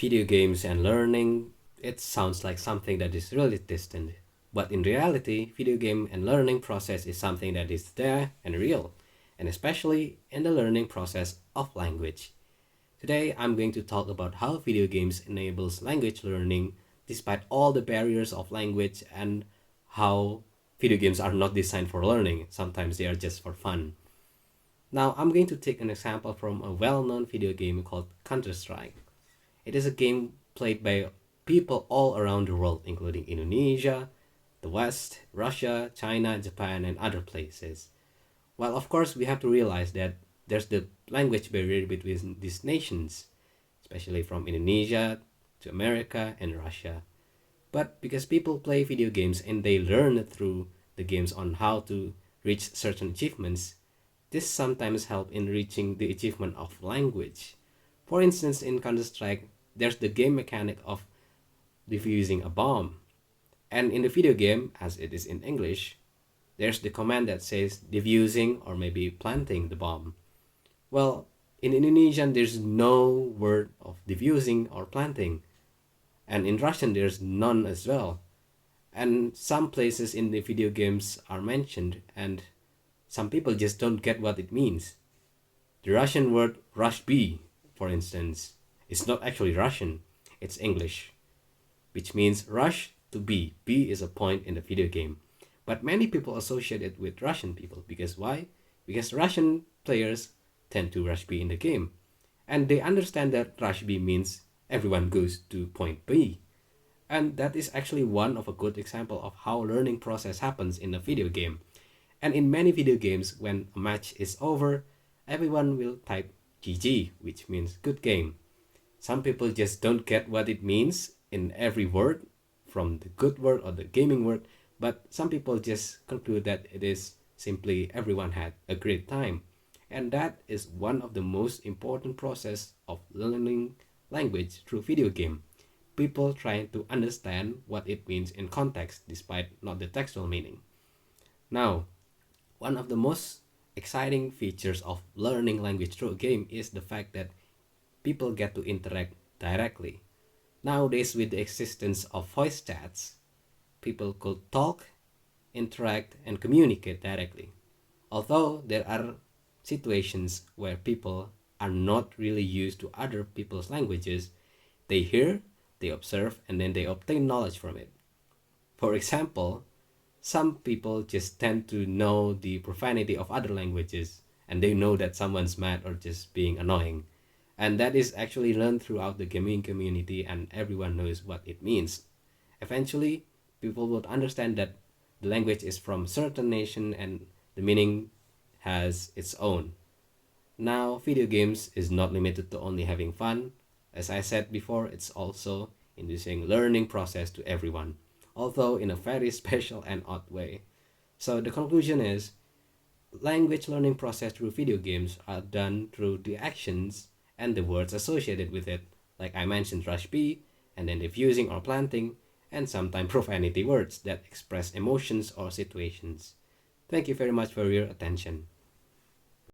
Video games and learning, it sounds like something that is really distant. But in reality, video game and learning process is something that is there and real, and especially in the learning process of language. Today, I'm going to talk about how video games enables language learning despite all the barriers of language and how video games are not designed for learning. Sometimes they are just for fun. Now, I'm going to take an example from a well-known video game called Counter-Strike. It is a game played by people all around the world, including Indonesia, the West, Russia, China, Japan, and other places. Well, of course, we have to realize that there's the language barrier between these nations, especially from Indonesia to America and Russia. But because people play video games and they learn through the games on how to reach certain achievements, this sometimes help in reaching the achievement of language. For instance, in Counter-Strike, there's the game mechanic of defusing a bomb. And in the video game, as it is in English, there's the command that says defusing or maybe planting the bomb. Well, in Indonesian, there's no word of defusing or planting. And in Russian, there's none as well. And some places in the video games are mentioned, and some people just don't get what it means. The Russian word rush B, for instance, is not actually Russian, it's English, which means rush to B. B is a point in the video game. But many people associate it with Russian people. Because why? Because Russian players tend to rush B in the game. And they understand that rush B means everyone goes to point B. And that is actually one of a good example of how learning process happens in a video game. And in many video games, when a match is over, everyone will type GG, which means good game. Some people just don't get what it means in every word, from the good word or the gaming word, but some people just conclude that it is simply everyone had a great time. And that is one of the most important process of learning language through video game. People trying to understand what it means in context despite not the textual meaning. Now, one of the most exciting features of learning language through a game is the fact that people get to interact directly. Nowadays, with the existence of voice chats, people could talk, interact, and communicate directly. Although there are situations where people are not really used to other people's languages, they hear, they observe, and then they obtain knowledge from it. For example, some people just tend to know the profanity of other languages, and they know that someone's mad or just being annoying. And that is actually learned throughout the gaming community, and everyone knows what it means. Eventually, people would understand that the language is from certain nation and the meaning has its own. Now, video games is not limited to only having fun. As I said before, it's also inducing learning process to everyone, although in a very special and odd way. So the conclusion is, language learning process through video games are done through the actions and the words associated with it, like I mentioned rush B, and then diffusing or planting, and sometimes profanity words that express emotions or situations. Thank you very much for your attention.